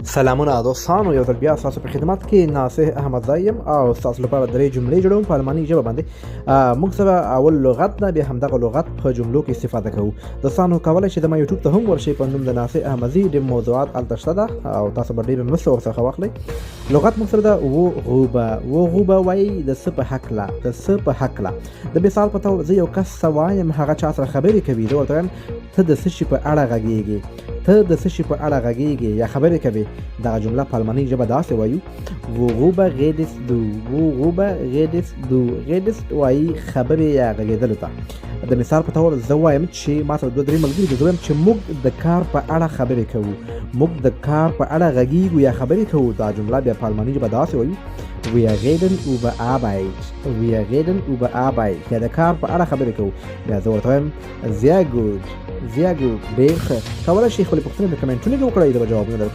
سلامونه دوستانو، یو ځل بیا ستاسو په خدمت کې ناصح احمدزی یم او ستاسو لپاره درې جملې جوړوم په الماني ژبه باندې. موږ سره اول لغت نه، بیا همدغه لغت په جملو کې استفاده کوو. دوستانو کولی شئ د ما یوټیوب ته هم ورشئ په نوم د ناصح احمدزی. ډېر موضوعات هلته شته ده او تاسو به ډېره مرسته ورڅخه واخلئ. لغت موږ سره ده وغوبه وایي د څه په هکله، د څه په هکله. د مثال په توګر زه یو کس ته وایم هغه چا سره خبرې کوي، زه ورته وایم ته د څه شي په اړه غږېږې، ته د څه شي په اړه غږېږې یا خبرې کوې. دغه جمله په الماني ژبه داسې وایو: worüber redest du، worüber redest du. redest وایي خبرې یا غږېدلو ته. د مثال په طور زه وایم چې ما سره دوه درې ملګري دي، زه وایم چې موږ د کار په اړه خبرې کوو، موږ د کار په اړه غږېږو یا خبرې کوو. دا جمله بیا په الماني ژبه داسې وایو: wir reden über Arbeit، wir reden über Arbeit یا د کار په اړه خبرې کوو. بیا زه ورته وایم sehr gut، sehr gut، ډېر ښه. کولی شئ خپلې پوښتنې په کمنټونو کې وکړئ، زه به ځوابونه